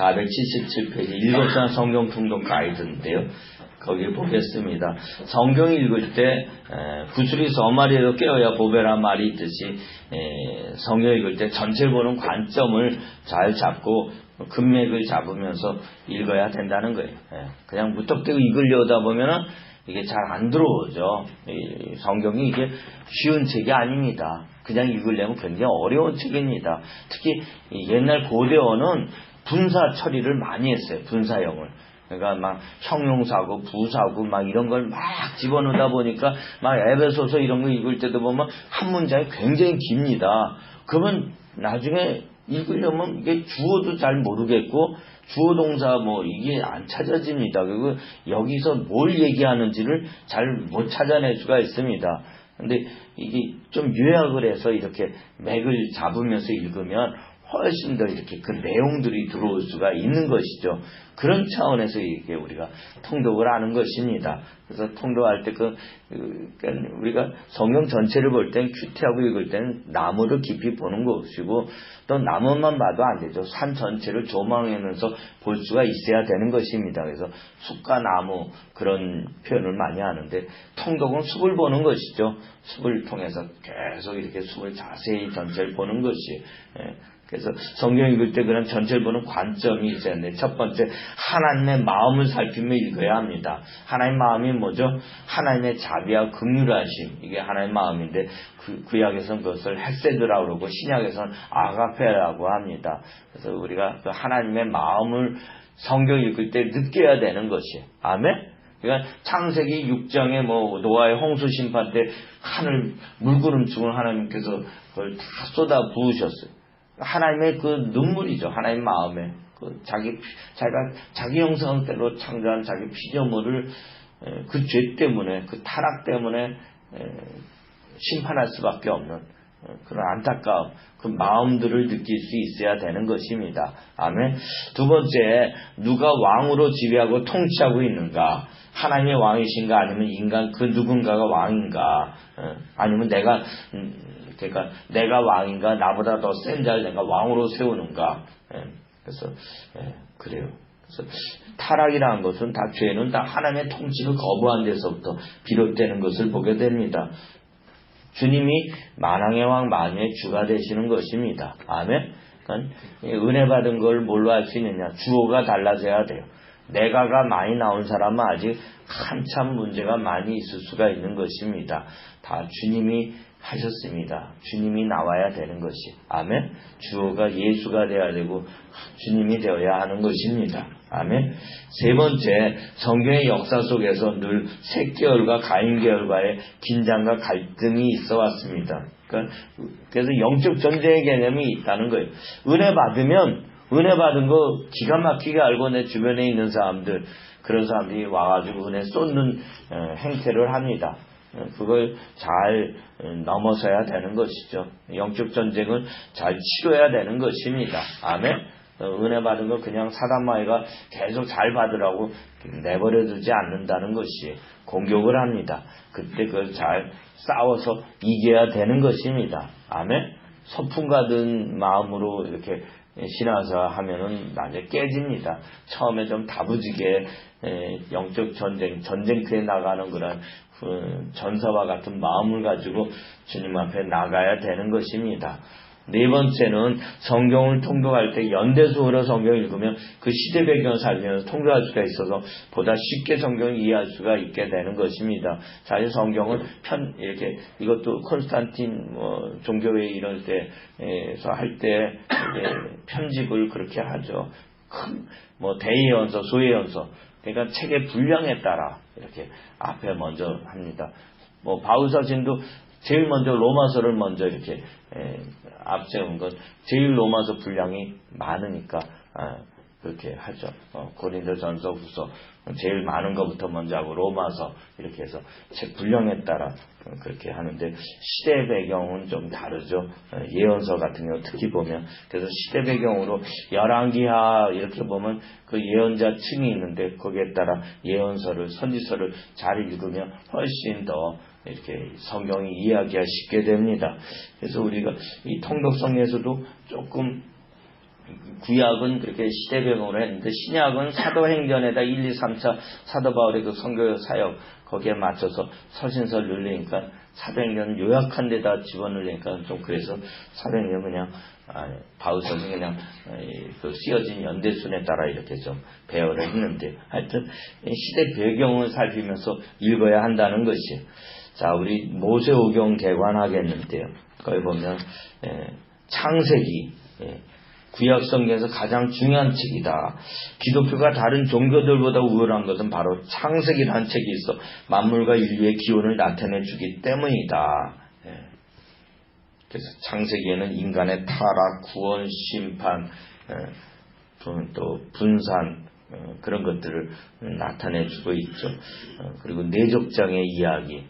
477페이지 일곱산 성경 통독 가이드인데요. 거기 보겠습니다. 성경 읽을 때 구슬이 서말이라도 깨어야 보배란 말이 있듯이 성경 읽을 때 전체를 보는 관점을 잘 잡고 금맥을 잡으면서 읽어야 된다는 거예요. 그냥 무턱대고 읽으려다 보면은 이게 잘 안 들어오죠. 성경이 이게 쉬운 책이 아닙니다. 그냥 읽으려면 굉장히 어려운 책입니다. 특히 옛날 고대어는 분사 처리를 많이 했어요. 분사형을. 그러니까 막 형용사고 부사고 막 이런 걸 막 집어넣다 보니까 막 에베소서 이런 거 읽을 때도 보면 한 문장이 굉장히 깁니다. 그러면 나중에 읽으려면 이게 주어도 잘 모르겠고 주어 동사 뭐 이게 안 찾아집니다. 그리고 여기서 뭘 얘기하는지를 잘 못 찾아낼 수가 있습니다. 근데 이게 좀 요약을 해서 이렇게 맥을 잡으면서 읽으면 훨씬 더 이렇게 그 내용들이 들어올 수가 있는 것이죠. 그런 차원에서 이게 우리가 통독을 하는 것입니다. 그래서 통독할 때 우리가 성경 전체를 볼 땐 큐티하고 읽을 때는 나무를 깊이 보는 것이고 또 나무만 봐도 안 되죠. 산 전체를 조망하면서 볼 수가 있어야 되는 것입니다. 그래서 숲과 나무 그런 표현을 많이 하는데 통독은 숲을 보는 것이죠. 숲을 통해서 계속 이렇게 숲을 자세히 전체를 보는 것이 그래서 성경 읽을 때 그런 전체를 보는 관점이 있어야 하는데 첫 번째 하나님의 마음을 살피며 읽어야 합니다. 하나님의 마음이 뭐죠? 하나님의 자비와 긍휼하심 이게 하나님의 마음인데 구약에서는 그것을 헤세드라고 그러고 신약에서는 아가페라고 합니다. 그래서 우리가 그 하나님의 마음을 성경 읽을 때 느껴야 되는 것이에요. 아멘? 그러니까 창세기 6장에 뭐 노아의 홍수 심판 때 하늘 물구름충을 하나님께서 그걸 다 쏟아 부으셨어요. 하나님의 그 눈물이죠. 하나님 마음에 자기 형상대로 창조한 자기 피조물을 그 죄 때문에 그 타락 때문에 심판할 수밖에 없는 그런 안타까움 그 마음들을 느낄 수 있어야 되는 것입니다. 아멘. 두 번째 누가 왕으로 지배하고 통치하고 있는가? 하나님의 왕이신가 아니면 인간 그 누군가가 왕인가? 아니면 내가 왕인가 나보다 더 센 자를 내가 왕으로 세우는가 그래서 그래요. 그래서 타락이라는 것은 다 죄는 다 하나님의 통치를 거부한 데서부터 비롯되는 것을 보게 됩니다. 주님이 만왕의 왕 만유의 주가 되시는 것입니다. 아멘. 그러니까 은혜 받은 걸 뭘로 할 수 있느냐? 주어가 달라져야 돼요. 내가가 많이 나온 사람은 아직 한참 문제가 많이 있을 수가 있는 것입니다. 다 주님이 하셨습니다. 주님이 나와야 되는 것이. 아멘. 주어가 예수가 되어야 되고 주님이 되어야 하는 것입니다. 아멘. 세 번째, 성경의 역사 속에서 늘 셋 계열과 가인 계열과의 긴장과 갈등이 있어 왔습니다. 그래서 영적 전쟁의 개념이 있다는 거예요. 은혜 받은 거 기가 막히게 알고 내 주변에 있는 사람들, 그런 사람들이 와가지고 은혜 쏟는 행태를 합니다. 그걸 잘 넘어서야 되는 것이죠. 영적 전쟁은 잘 치러야 되는 것입니다. 아멘. 은혜 받은 거 그냥 사단마귀가 계속 잘 받으라고 내버려 두지 않는다는 것이 공격을 합니다. 그때 그걸 잘 싸워서 이겨야 되는 것입니다. 아멘. 소풍 가든 마음으로 이렇게 신앙사 하면은 나중에 깨집니다. 처음에 좀 다부지게 영적 전쟁터에 나가는 그런 전사와 같은 마음을 가지고 주님 앞에 나가야 되는 것입니다. 네 번째는 성경을 통독할 때 연대수어로 성경을 읽으면 그 시대 배경을 살면서 통독할 수가 있어서 보다 쉽게 성경을 이해할 수가 있게 되는 것입니다. 사실 성경은 이렇게 이것도 콘스탄틴 종교회의 이런 때에서 할 때 편집을 그렇게 하죠. 큰 대의연서, 소의연서 그러니까 책의 분량에 따라 이렇게 앞에 먼저 합니다. 바울사진도 제일 먼저 로마서를 먼저 이렇게 앞세운 것 제일 로마서 분량이 많으니까 그렇게 하죠. 고린도전서, 후서 제일 많은 것부터 먼저 하고 로마서 이렇게 해서 책 분량에 따라 그렇게 하는데 시대 배경은 좀 다르죠. 예언서 같은 경우 특히 보면 그래서 시대 배경으로 열왕기하 이렇게 보면 그 예언자 층이 있는데 거기에 따라 예언서를 선지서를 잘 읽으면 훨씬 더 이렇게 성경이 이해하기가 쉽게 됩니다. 그래서 우리가 이 통독성에서도 조금 구약은 그렇게 시대배경으로 했는데 신약은 사도행전에다 1, 2, 3차 사도 바울의 그 선교 사역 거기에 맞춰서 서신서를 넣으니까 사도행전은 요약한 데다 집어넣으니까 좀 그래서 사도행전 그냥 바울서는 그냥 그 쓰여진 연대순에 따라 이렇게 좀 배열을 했는데 하여튼 시대 배경을 살피면서 읽어야 한다는 것이. 자, 우리 모세오경 개관하겠는데요. 거기 보면 창세기 구약성경에서 가장 중요한 책이다. 기독교가 다른 종교들보다 우월한 것은 바로 창세기라는 책이 있어 만물과 인류의 기원을 나타내주기 때문이다. 그래서 창세기에는 인간의 타락, 구원, 심판, 또 분산 그런 것들을 나타내주고 있죠. 그리고 내족장의 이야기.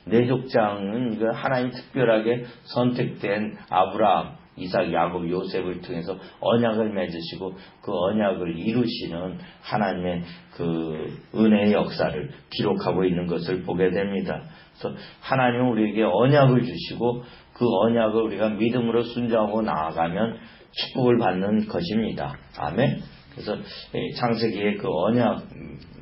내족장은 하나님 특별하게 선택된 아브라함, 이삭, 야곱, 요셉을 통해서 언약을 맺으시고 그 언약을 이루시는 하나님의 그 은혜의 역사를 기록하고 있는 것을 보게 됩니다. 그래서 하나님은 우리에게 언약을 주시고 그 언약을 우리가 믿음으로 순종하고 나아가면 축복을 받는 것입니다. 아멘. 그래서 창세기의 그 언약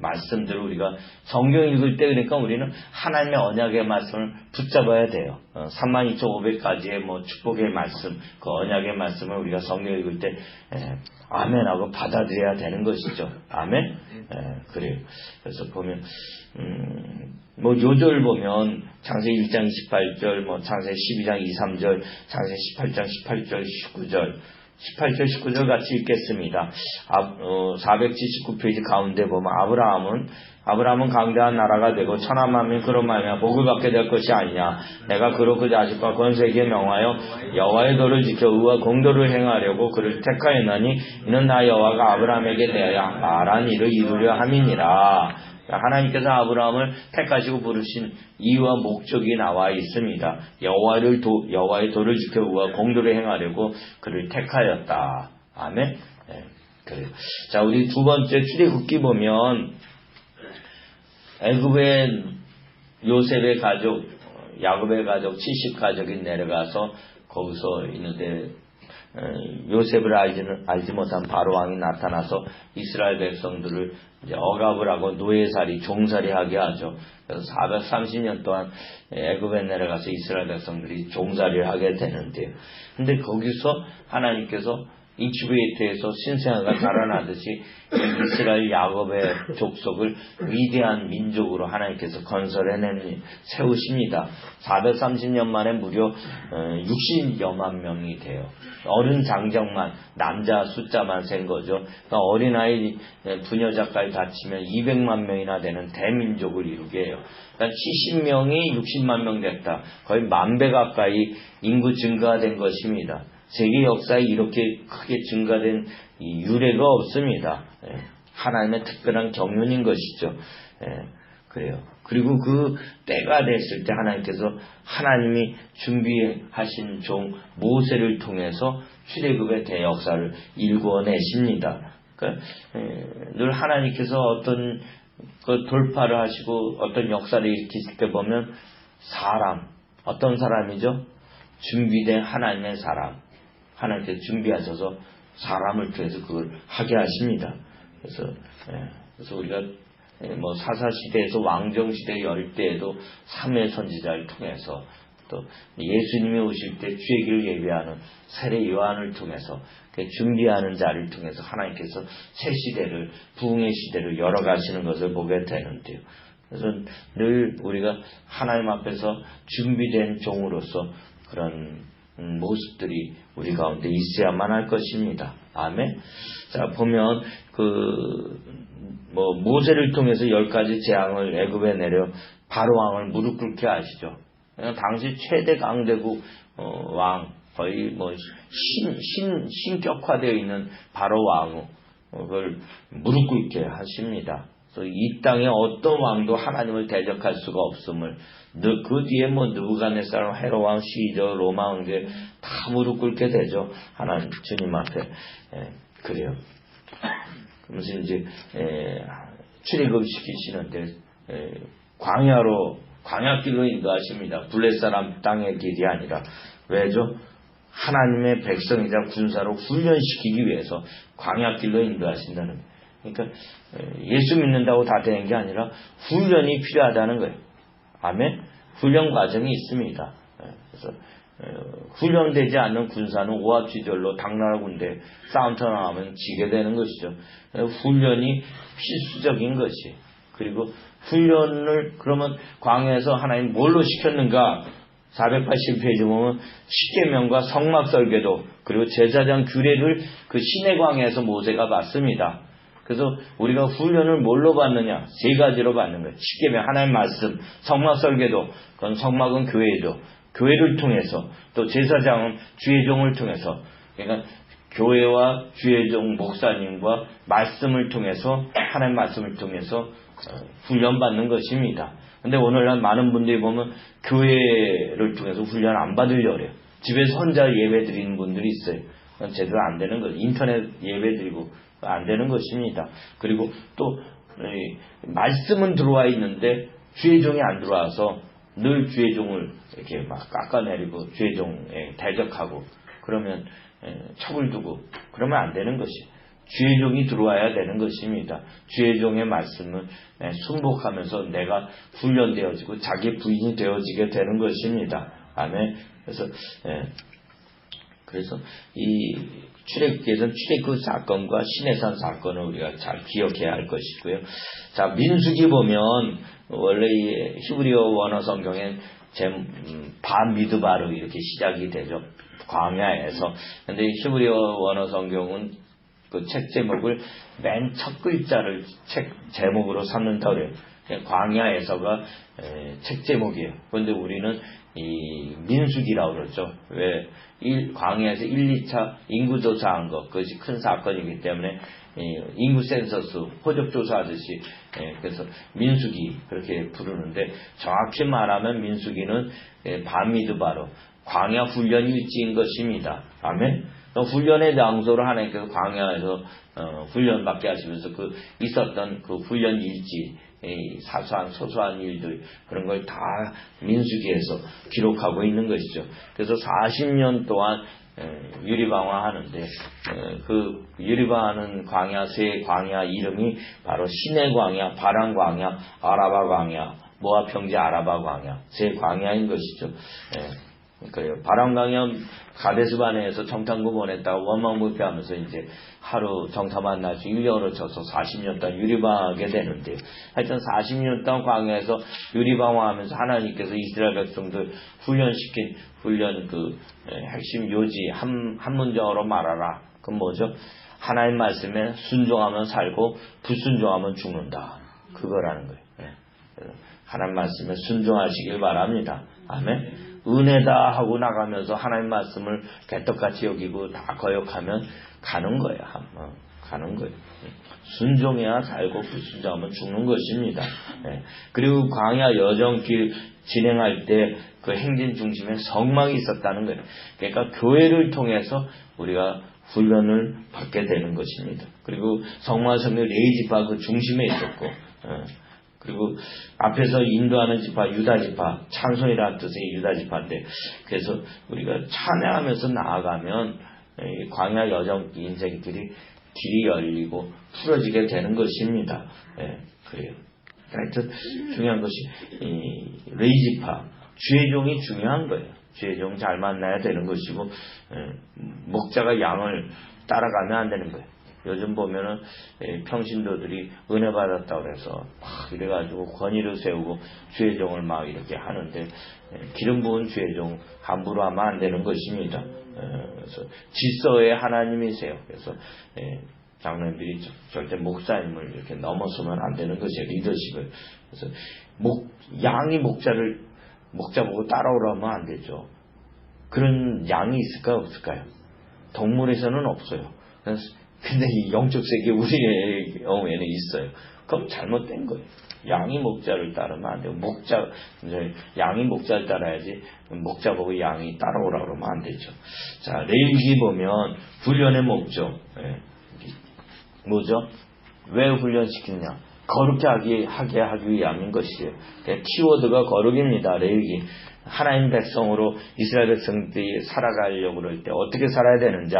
말씀들을 우리가 성경 읽을 때 그러니까 우리는 하나님의 언약의 말씀을 붙잡아야 돼요. 32,500가지의 뭐 축복의 말씀, 그 언약의 말씀을 우리가 성경 읽을 때 아멘하고 받아들여야 되는 것이죠. 아멘. 그래요. 그래서 보면 뭐 요절 보면 창세기 1장 28절, 뭐 창세기 12장 2, 3절, 창세기 18장 18절, 19절 18절 19절 같이 읽겠습니다. 479페이지 가운데 보면 아브라함은 강대한 나라가 되고 천한 만민이 그로 말미암아 복을 받게 될 것이 아니냐. 내가 그로 그 자식과 권세에게 명하여 여호와의 도를 지켜 의와 공도를 행하려고 그를 택하였나니 이는 나 여호와가 아브라함에게 대하여 말한 일을 이루려 함이니라. 하나님께서 아브라함을 택하시고 부르신 이유와 목적이 나와 있습니다. 여호와의 도를 지켜 의와 공도를 행하려고 그를 택하였다. 아멘. 그래요. 자, 우리 두 번째 출애굽기 보면 애굽의 요셉의 가족, 야곱의 가족, 70가족이 내려가서 거기서 있는데 요셉을 알지 못한 바로 왕이 나타나서 이스라엘 백성들을 이제 억압을 하고 노예살이, 종살이 하게 하죠. 그래서 430년 동안 애굽에 내려가서 이스라엘 백성들이 종살이를 하게 되는데요. 근데 거기서 하나님께서 인큐베이터에서 신생아가 자라나듯이 이스라엘 야곱의 족속을 위대한 민족으로 하나님께서 세우십니다. 430년 만에 무려 60여만 명이 돼요. 어른 장정만, 남자 숫자만 센 거죠. 그러니까 어린아이 부녀자까지 다 치면 200만 명이나 되는 대민족을 이루게 해요. 그러니까 70명이 60만 명 됐다. 거의 10,000배 가까이 인구 증가가 된 것입니다. 세계 역사에 이렇게 크게 증가된 유례가 없습니다. 하나님의 특별한 경륜인 것이죠. 그래요. 그리고 그 때가 됐을 때 하나님께서 하나님이 준비하신 종 모세를 통해서 출애굽의 대역사를 일궈내십니다. 그러니까 늘 하나님께서 어떤 그 돌파를 하시고 어떤 역사를 일으키실 때 보면 어떤 사람이죠? 준비된 하나님의 사람. 하나님께서 준비하셔서 사람을 통해서 그걸 하게 하십니다. 그래서 우리가 뭐 사사시대에서 왕정시대 열 때에도 3회 선지자를 통해서 또 예수님이 오실 때 주의 길을 예비하는 세례 요한을 통해서 준비하는 자를 통해서 하나님께서 새 시대를, 부흥의 시대를 열어가시는 것을 보게 되는데요. 그래서 늘 우리가 하나님 앞에서 준비된 종으로서 그런 모습들이 우리 가운데 있어야만 할 것입니다. 아멘. 자, 보면 모세를 통해서 10가지 재앙을 애굽에 내려 바로 왕을 무릎 꿇게 하시죠. 당시 최대 강대국 왕 거의 뭐 신격화되어 있는 바로 왕을 무릎 꿇게 하십니다. 그래서 이 땅에 어떤 왕도 하나님을 대적할 수가 없음을, 그 뒤에 뭐 느부갓네살, 헤롯 왕, 시저, 로마 왕제 다 무릎 꿇게 되죠. 하나님 주님 앞에. 그래요. 그러면서 이제 출애굽 시키시는데 광야길로 인도하십니다. 블레 사람 땅의 길이 아니라. 왜죠? 하나님의 백성이자 군사로 훈련시키기 위해서 광야길로 인도하신다는 거예요. 그러니까 예수 믿는다고 다 되는 게 아니라 훈련이 필요하다는 거예요. 아멘. 훈련 과정이 있습니다. 그래서 훈련되지 않는 군사는 오합지졸로 당나라 군대 싸움터 나가면 지게 되는 것이죠. 훈련이 필수적인 것이. 그리고 훈련을 그러면 광야에서 하나님 뭘로 시켰는가? 480페이지 보면 십계명과 성막설계도 그리고 제사장 규례를 그 시내광야에서 모세가 받습니다. 그래서 우리가 훈련을 뭘로 받느냐? 세 가지로 받는 거예요. 십계명, 하나님 말씀, 성막설계도, 그건 성막은 교회죠. 교회를 통해서, 또 제사장은 주의종을 통해서, 그러니까 교회와 주의종 목사님과 말씀을 통해서, 하나님 말씀을 통해서 훈련받는 것입니다. 근데 오늘날 많은 분들이 보면 교회를 통해서 훈련 안 받으려고 그래요. 집에서 혼자 예배 드리는 분들이 있어요. 그건 제대로 안 되는 거죠. 인터넷 예배 드리고 안 되는 것입니다. 그리고 또 말씀은 들어와 있는데 주의종이 안 들어와서 늘 주의종을 이렇게 막 깎아내리고 주의종에 대적하고 그러면 척을 두고 그러면 안 되는 것이. 주의종이 들어와야 되는 것입니다. 주의종의 말씀을 순복하면서 내가 훈련되어지고 자기 부인이 되어지게 되는 것입니다. 아멘. 그래서 이 출애굽기에서는 출애굽 사건과 시내산 사건을 우리가 잘 기억해야 할 것이고요. 자, 민수기 보면 원래 이 히브리어 원어 성경엔 바미드바르 이렇게 시작이 되죠. 광야에서. 근데 히브리어 원어 성경은 그 책 제목을 맨 첫 글자를 책 제목으로 삼는다고 그래요. 광야에서가 책 제목이에요. 그런데 우리는 이 민수기라고 그러죠. 왜? 광야에서 1, 2차 인구조사한 것, 그것이 큰 사건이기 때문에 인구 센서스, 호적조사하듯이 그래서 민수기 그렇게 부르는데 정확히 말하면 민수기는 바미드바로 광야 훈련 일지인 것입니다. 아멘. 훈련의 장소를 하나님께서 광야에서 훈련받게 하시면서 그 있었던 그 훈련 일지, 사소한 소소한 일들 그런 걸 다 민수기에서 기록하고 있는 것이죠. 그래서 40년 동안 유리방화하는데 그 유리방화하는 광야 세 광야 이름이 바로 시내 광야, 바란 광야, 아라바 광야, 모압 평지 아라바 광야 세 광야인 것이죠. 그래요. 바람강연 가데스바네에서 정탐구 보냈다가 원망무패하면서 이제 하루 정탐한 날씩 1년으로 쳐서 40년 동안 유리방하게 되는데 하여튼 40년 동안 광야에서 유리방화하면서 하나님께서 이스라엘 백성들 훈련시킨 훈련 그 핵심 요지 한 문장으로 말하라. 그건 뭐죠? 하나님 말씀에 순종하면 살고 불순종하면 죽는다. 그거라는 거예요. 하나님 말씀에 순종하시길 바랍니다. 아멘. 은혜다 하고 나가면서 하나님 말씀을 개떡같이 여기고 다 거역하면 가는 거야. 가는 거예요. 순종해야 살고 불순종하면 죽는 것입니다. 그리고 광야 여정길 진행할 때 그 행진 중심에 성막이 있었다는 거예요. 그러니까 교회를 통해서 우리가 훈련을 받게 되는 것입니다. 그리고 성막 성교 레이지파 그 중심에 있었고 그리고 앞에서 인도하는 지파 유다 지파 찬송이라는 뜻의 유다 지파인데 그래서 우리가 찬양하면서 나아가면 광야 여정 인생길이 길이 열리고 풀어지게 되는 것입니다. 그래요. 하여튼 중요한 것이 레이지파 주의종이 중요한 거예요. 주의종 잘 만나야 되는 것이고 목자가 양을 따라가면 안 되는 거예요. 요즘 보면은 평신도들이 은혜 받았다고 해서 막 이래가지고 권위를 세우고 주의종을 막 이렇게 하는데 기름 부은 주의종 함부로 하면 안 되는 것입니다. 그래서 질서의 하나님이세요. 그래서 장로님들이 절대 목사님을 이렇게 넘어서면 안 되는 것이에요. 리더십을. 그래서 양이 목자 보고 따라오라면 안 되죠. 그런 양이 있을까요? 없을까요? 동물에서는 없어요. 근데 이 영적 세계 우리의 경우에는 있어요. 그럼 잘못된 거예요. 양이 목자를 따르면 안 돼요. 양이 목자를 따라야지 목자 보고 양이 따라오라고 그러면 안 되죠. 자, 레위기 보면 훈련의 목적. 뭐죠? 왜 훈련시키느냐? 거룩하게 하기 위함인 것이에요. 키워드가 거룩입니다. 레위기. 하나님 백성으로 이스라엘 백성들이 살아가려고 그럴 때 어떻게 살아야 되는지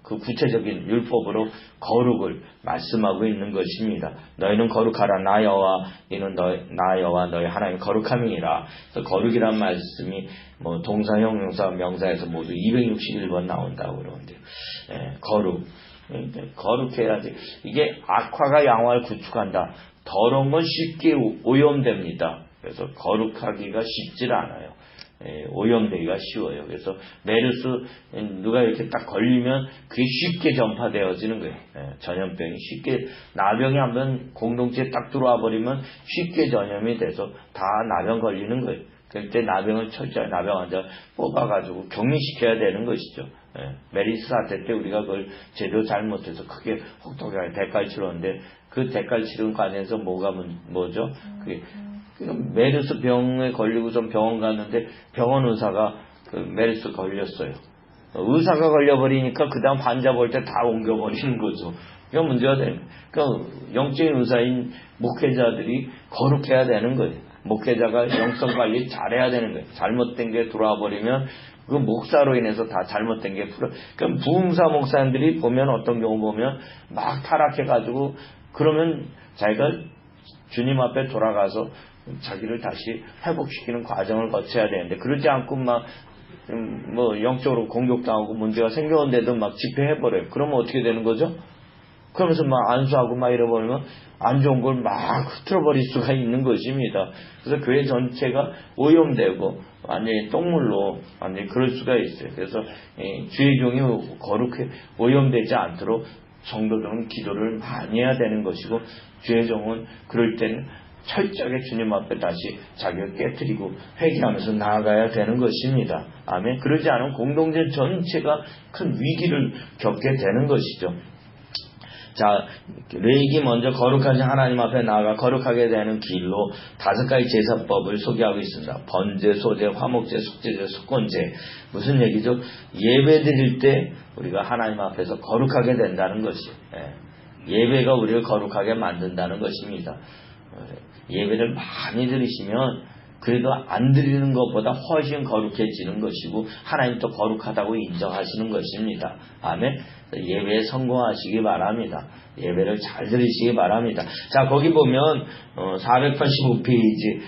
그 구체적인 율법으로 거룩을 말씀하고 있는 것입니다. 너희는 거룩하라. 나 여호와 이는 나 여호와 너희 하나님 거룩함이니라. 그래서 거룩이란 말씀이 뭐 동사, 형용사, 명사에서 모두 261번 나온다고 그러는데요. 거룩. 거룩해야지. 이게 악화가 양화를 구축한다. 더러운 건 쉽게 오염됩니다. 그래서 거룩하기가 쉽지 않아요. 오염되기가 쉬워요. 그래서 메르스 누가 이렇게 딱 걸리면 그게 쉽게 전파되어지는 거예요. 전염병이 쉽게, 나병이 한번 공동체에 딱 들어와 버리면 쉽게 전염이 돼서 다 나병 걸리는 거예요. 그때 나병을 철저히 나병 환자 뽑아가지고 격리시켜야 되는 것이죠. 메르스 사태 때 우리가 그걸 제대로 잘못해서 크게 혹독하게 대가를 치렀는데 그 대가를 치른 관해서 뭐죠? 그게 메르스 병에 걸리고 좀 병원 갔는데 병원 의사가 그 메르스 걸렸어요. 의사가 걸려버리니까 그 다음 환자 볼 때 다 옮겨버리는 거죠. 이거 문제가 되는 거예요. 그러니까 영적인 의사인 목회자들이 거룩해야 되는 거예요. 목회자가 영성 관리 잘해야 되는 거예요. 잘못된 게 들어와 버리면 그 목사로 인해서 다 잘못된 게 그럼 부흥사 목사님들이 보면 어떤 경우 보면 막 타락해가지고 그러면 자기가 주님 앞에 돌아가서 자기를 다시 회복시키는 과정을 거쳐야 되는데 그러지 않고 막 뭐 영적으로 공격당하고 문제가 생겼는데도 막 집회해버려요. 그러면 어떻게 되는 거죠? 그러면서 막 안수하고 막 이러버리면 안 좋은 걸 막 흐트러버릴 수가 있는 것입니다. 그래서 교회 전체가 오염되고 완전히 똥물로 완전히 그럴 수가 있어요. 그래서 주의 종이 거룩해 오염되지 않도록 성도들은 기도를 많이 해야 되는 것이고 주의 종은 그럴 때는 철저하게 주님 앞에 다시 자기를 깨트리고 회개하면서 나아가야 되는 것입니다. 아멘. 그러지 않으면 공동체 전체가 큰 위기를 겪게 되는 것이죠. 자, 레위기 먼저 거룩하신 하나님 앞에 나아가 거룩하게 되는 길로 5가지 제사법을 소개하고 있습니다. 번제, 소제, 화목제, 속죄제, 속건제. 무슨 얘기죠? 예배 드릴 때 우리가 하나님 앞에서 거룩하게 된다는 것이에요. 예배가 우리를 거룩하게 만든다는 것입니다. 예배를 많이 드리시면 그래도 안 드리는 것보다 훨씬 거룩해지는 것이고 하나님도 거룩하다고 인정하시는 것입니다. 아멘. 예배에 성공하시기 바랍니다. 예배를 잘 드리시기 바랍니다. 자, 거기 보면 485페이지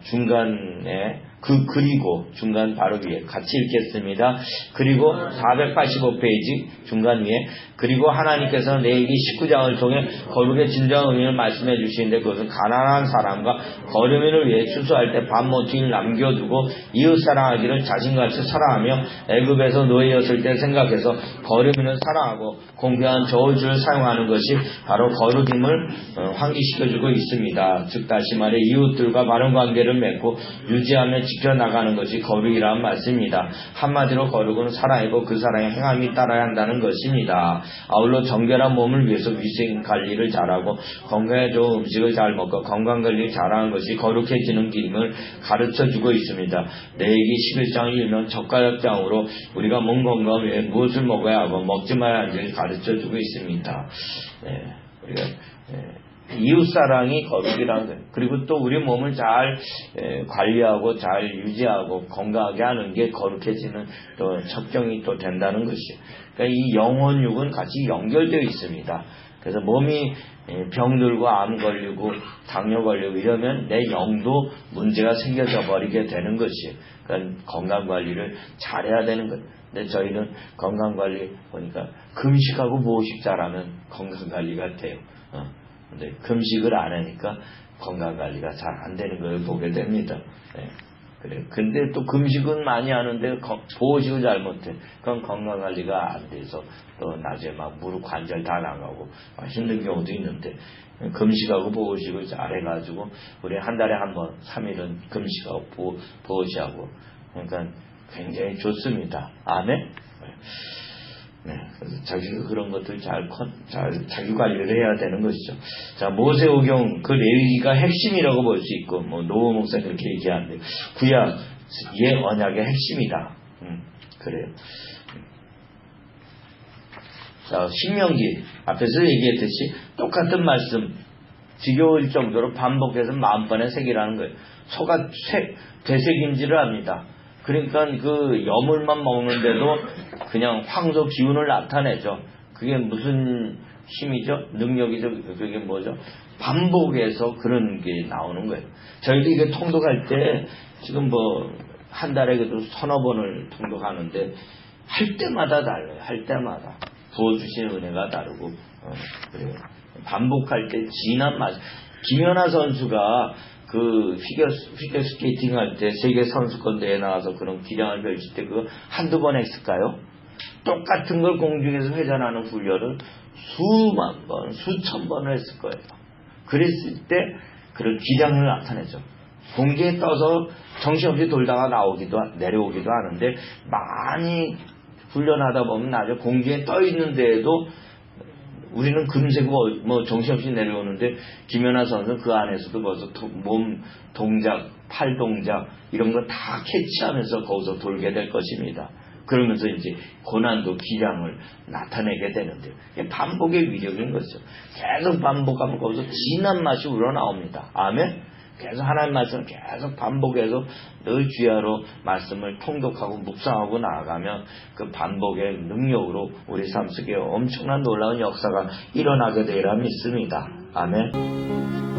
중간에 그리고 중간 바로 위에 같이 읽겠습니다. 그리고 485페이지 중간 위에 그리고 하나님께서는 레위기 19장을 통해 거룩의 진정한 의미를 말씀해 주시는데 그것은 가난한 사람과 거류민을 위해 추수할 때 밥 모퉁이를 남겨두고 이웃 사랑하기를 자신같이 사랑하며 애굽에서 노예였을 때 생각해서 거류민을 사랑하고 공평한 저울주를 사용하는 것이 바로 거룩임을 환기시켜주고 있습니다. 즉 다시 말해 이웃들과 바른 관계를 맺고 유지하며 지켜나가는 것이 거룩이라는 말씀입니다. 한마디로 거룩은 사랑이고 그 사랑의 행함이 따라야 한다는 것입니다. 아울러 정결한 몸을 위해서 위생관리를 잘하고 건강에 좋은 음식을 잘 먹고 건강관리를 잘하는 것이 거룩해지는 길임을 가르쳐주고 있습니다. 레위기 11장을 읽으면 젓가락장으로 우리가 몸 건강 위해 무엇을 먹어야 하고 먹지 말아야 하는지를 가르쳐주고 있습니다. 우리가 이웃사랑이 거룩이라는 거예요. 그리고 또 우리 몸을 잘 관리하고 잘 유지하고 건강하게 하는 게 거룩해지는 또 첩경이 또 된다는 것이에요. 그러니까 이 영혼육은 같이 연결되어 있습니다. 그래서 몸이 병들고 암 걸리고 당뇨 걸리고 이러면 내 영도 문제가 생겨져 버리게 되는 것이에요. 그러니까 건강관리를 잘해야 되는 거예요. 근데 저희는 건강관리 보니까 금식하고 모식 잘하면 건강관리가 돼요. 근데 금식을 안 하니까 건강관리가 잘 안 되는 걸 보게 됩니다. 그래. 근데 또 금식은 많이 하는데 보호식을 잘못해. 그럼 건강관리가 안 돼서 또 낮에 막 무릎 관절 다 나가고 힘든 경우도 있는데 금식하고 보호식을 잘 해가지고 우리 한 달에 한 번 3일은 금식하고 보호식하고 그러니까 굉장히 좋습니다. 아멘. 네, 그래서 자기가 그런 것들 잘 자기 관리를 해야 되는 것이죠. 자, 모세오경 그 레위기가 핵심이라고 볼 수 있고, 뭐 노호 목사 그렇게 얘기하는데 구약 예 언약의 핵심이다. 그래요. 자, 신명기 앞에서 얘기했듯이 똑같은 말씀 지겨울 정도로 반복해서 40번의 색이라는 거예요. 소가 되새김질을 합니다. 그러니까 그 여물만 먹는데도 그냥 황소 기운을 나타내죠. 그게 무슨 힘이죠? 능력이죠? 그게 뭐죠? 반복해서 그런 게 나오는 거예요. 저희도 이게 통독할 때 지금 뭐 한 달에 그래도 서너 번을 통독하는데 할 때마다 달라요. 할 때마다 부어주시는 은혜가 다르고 그래요. 반복할 때 진한 맛. 김연아 선수가 그 피겨 스케이팅 할 때 세계 선수권 대회에 나와서 그런 기량을 펼칠 때 그거 한두 번 했을까요? 똑같은 걸 공중에서 회전하는 훈련을 수만 번, 수천 번을 했을 거예요. 그랬을 때 그런 기량을 나타내죠. 공중에 떠서 정신없이 돌다가 내려오기도 하는데 많이 훈련하다 보면 나중에 공중에 떠 있는 데에도 우리는 금세 뭐 정신없이 내려오는데 김연아 선수는 그 안에서도 벌써 몸 동작, 팔 동작 이런 거 다 캐치하면서 거기서 돌게 될 것입니다. 그러면서 이제 고난도 기량을 나타내게 되는데요. 반복의 위력인 거죠. 계속 반복하면 거기서 진한 맛이 우러나옵니다. 아멘. 계속 하나님 말씀을 계속 반복해서 늘 주야로 말씀을 통독하고 묵상하고 나아가면 그 반복의 능력으로 우리 삶 속에 엄청난 놀라운 역사가 일어나게 되리라 믿습니다. 아멘.